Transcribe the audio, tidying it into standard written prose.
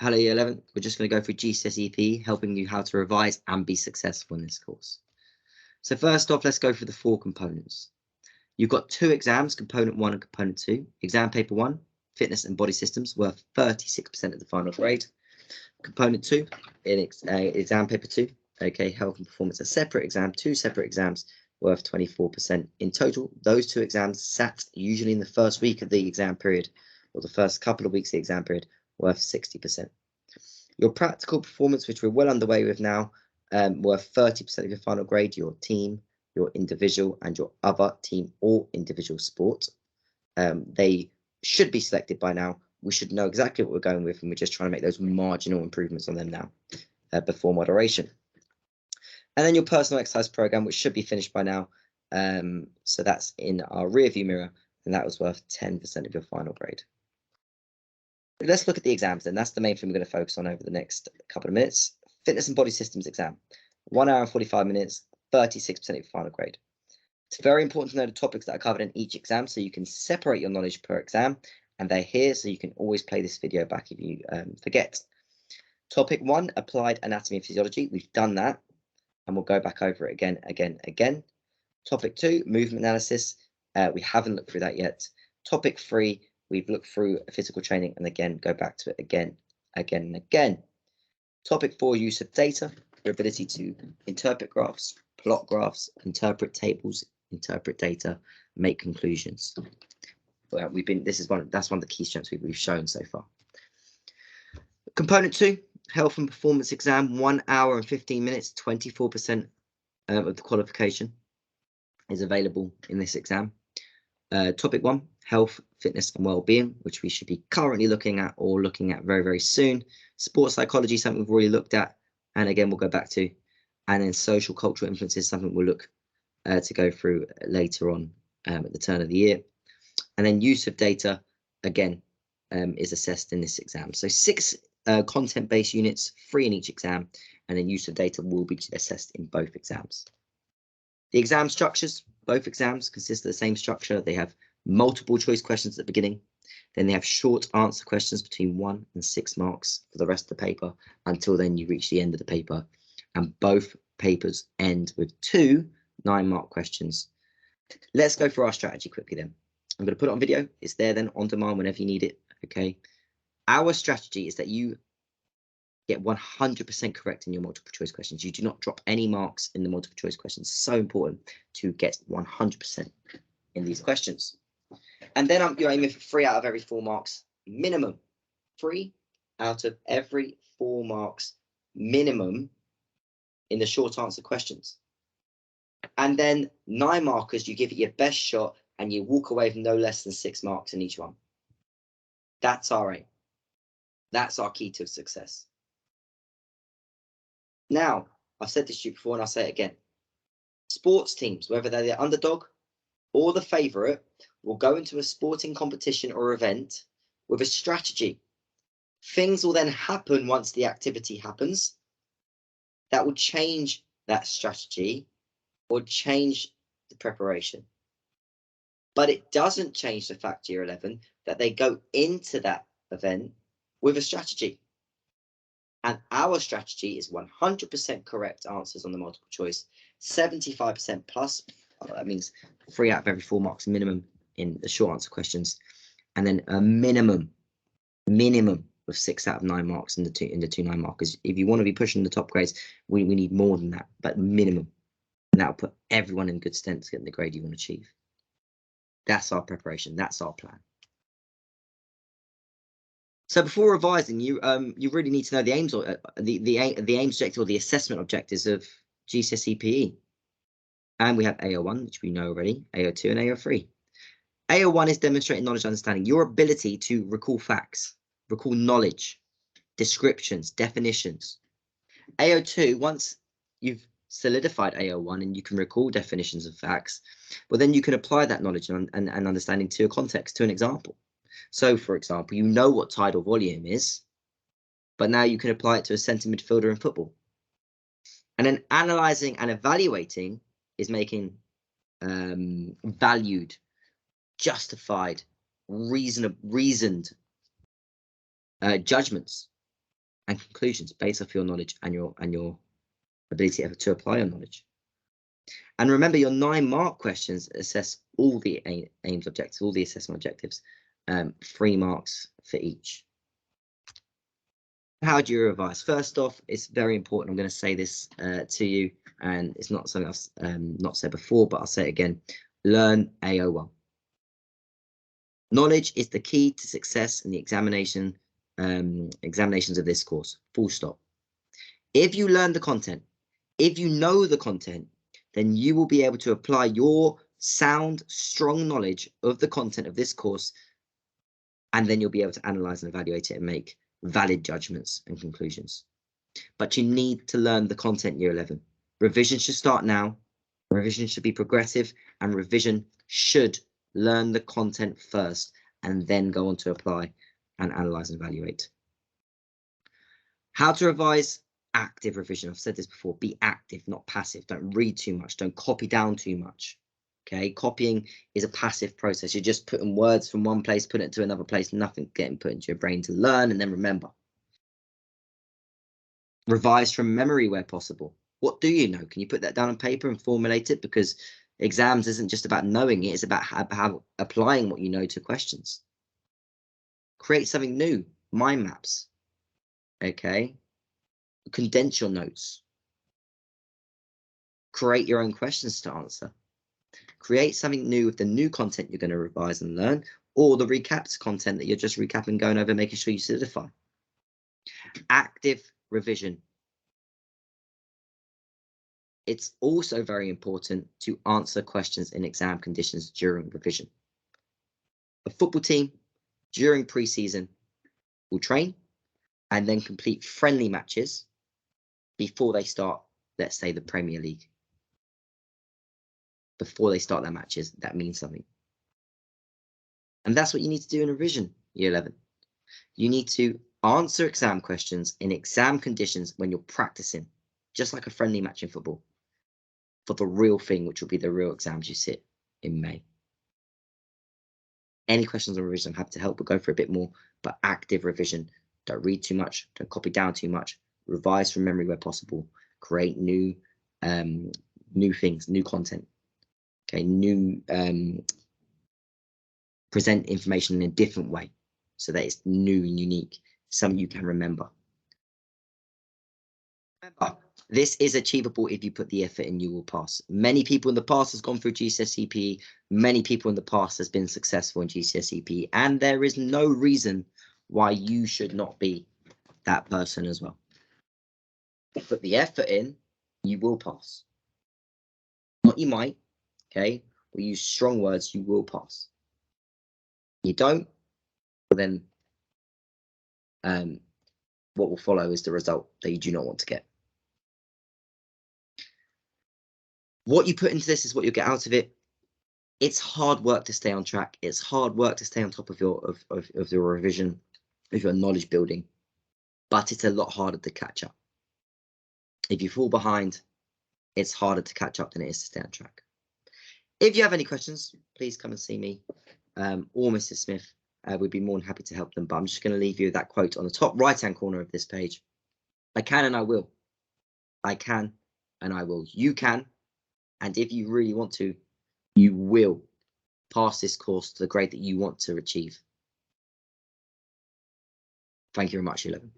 Hello Year 11, we're just going to go through GCSE PE, helping you how to revise and be successful in this course. So first off, let's go through the four components. You've got two exams, component 1 and component 2. Exam paper 1, fitness and body systems, worth 36% of the final grade. Component 2, in exam paper 2, okay, health and performance, a separate exam, two separate exams, worth 24%. In total, those two exams sat usually in the first week of the exam period, or the first couple of weeks of the exam period, worth 60%. Your practical performance, which we're well underway with now, worth 30% of your final grade, your team, your individual, and your other team or individual sport. They should be selected by now. We should know exactly what we're going with, and we're just trying to make those marginal improvements on them now before moderation. And then your personal exercise program, which should be finished by now. So that's in our rear view mirror, and that was worth 10% of your final grade. Let's look at the exams then. That's the main thing we're going to focus on over the next couple of minutes. Fitness and body systems exam, 1 hour and 45 minutes, 36% of your final grade. It's very important to know the topics that are covered in each exam so you can separate your knowledge per exam, and they're here so you can always play this video back if you forget. Topic 1, applied anatomy and physiology. We've done that, and we'll go back over it again. Topic 2, movement analysis. We haven't looked through that yet. Topic 3, we've looked through physical training, and again, go back to it again. Topic 4, use of data, your ability to interpret graphs, plot graphs, interpret tables, interpret data, make conclusions. Well, that's one of the key strengths we've shown so far. Component 2, health and performance exam, 1 hour and 15 minutes, 24% of the qualification is available in this exam. Topic 1, health, fitness and well-being, which we should be currently looking at or looking at very, very soon. Sports psychology, something we've already looked at, and again we'll go back to. And then social cultural influences, something we'll look to go through later on at the turn of the year. And then use of data, again, is assessed in this exam. So 6 content-based units, 3 in each exam, and then use of data will be assessed in both exams. The exam structures, both exams consist of the same structure. They have multiple choice questions at the beginning. Then they have short answer questions between 1 and 6 marks for the rest of the paper until then you reach the end of the paper. And both papers end with 2 9-mark questions. Let's go through our strategy quickly then. I'm going to put it on video. It's there then on demand whenever you need it. Okay. Our strategy is that you get 100% correct in your multiple choice questions. You do not drop any marks in the multiple choice questions. So important to get 100% in these questions. And then you're aiming for 3 out of every 4 marks minimum. 3 out of every 4 marks minimum in the short answer questions. And then 9 markers, you give it your best shot and you walk away with no less than 6 marks in each one. That's our aim. That's our key to success. Now, I've said this to you before and I'll say it again. Sports teams, whether they're the underdog or the favourite, will go into a sporting competition or event with a strategy. Things will then happen once the activity happens that will change that strategy or change the preparation. But it doesn't change the fact, Year 11, that they go into that event with a strategy. And our strategy is 100% correct answers on the multiple choice, 75% plus. That means 3 out of every 4 marks minimum in the short answer questions, and then a minimum of 6 out of 9 marks in the two 9 markers. If you want to be pushing the top grades, we need more than that, but minimum, and that will put everyone in good stead to get the grade you want to achieve. That's our preparation. That's our plan. So before revising, you really need to know the aims or the aims objective or the assessment objectives of GCSE PE. And we have AO1, which we know already, AO2 and AO3. AO1 is demonstrating knowledge and understanding, your ability to recall facts, recall knowledge, descriptions, definitions. AO2, once you've solidified AO1 and you can recall definitions of facts, well, then you can apply that knowledge and understanding to a context, to an example. So, for example, you know what tidal volume is, but now you can apply it to a centre midfielder in football. And then analysing and evaluating is making valued, justified, reasoned judgments and conclusions based off your knowledge and your ability to apply your knowledge. And remember, your 9-mark questions assess all the aims objectives, all the assessment objectives, 3 marks for each. How do you revise? First off, it's very important. I'm going to say this to you, and it's not something I've not said before, but I'll say it again. Learn AO1. Knowledge is the key to success in the examinations of this course. Full stop. If you learn the content, if you know the content, then you will be able to apply your sound, strong knowledge of the content of this course, and then you'll be able to analyze and evaluate it and make valid judgments and conclusions. But you need to learn the content year 11. Revision should start now. Revision should be progressive, and revision should learn the content first and then go on to apply and analyze and evaluate. How to revise? Active revision. I've said this before. Be active, not passive. Don't read too much. Don't copy down too much. Okay, copying is a passive process. You're just putting words from one place, putting it to another place, nothing getting put into your brain to learn and then remember. Revise from memory where possible. What do you know? Can you put that down on paper and formulate it? Because exams isn't just about knowing it, it's about how applying what you know to questions. Create something new. Mind maps. Okay. Condense your notes. Create your own questions to answer. Create something new with the new content you're going to revise and learn, or the recapped content that you're just recapping, going over, making sure you solidify. Active revision. It's also very important to answer questions in exam conditions during revision. A football team during pre-season will train and then complete friendly matches before they start, let's say, the Premier League. Before they start their matches, that means something. And that's what you need to do in revision, year 11. You need to answer exam questions in exam conditions when you're practicing, just like a friendly match in football, for the real thing, which will be the real exams you sit in May. Any questions on revision, I'm happy to help. We'll go for a bit more, but active revision. Don't read too much. Don't copy down too much. Revise from memory where possible. Create new things, new content. Okay, present information in a different way so that it's new and unique, something you can remember. Remember, this is achievable. If you put the effort in, you will pass. Many people in the past has gone through GCSE PE. Many people in the past has been successful in GCSE PE, and there is no reason why you should not be that person as well. Put the effort in, you will pass. Not you might, okay? We use strong words, you will pass. You don't, then what will follow is the result that you do not want to get. What you put into this is what you'll get out of it. It's hard work to stay on track. It's hard work to stay on top of your revision, of your knowledge building, but it's a lot harder to catch up. If you fall behind, it's harder to catch up than it is to stay on track. If you have any questions, please come and see me or Mrs. Smith. We'd be more than happy to help them. But I'm just going to leave you with that quote on the top right-hand corner of this page. I can and I will. I can and I will. You can. And if you really want to, you will pass this course to the grade that you want to achieve. Thank you very much, 11.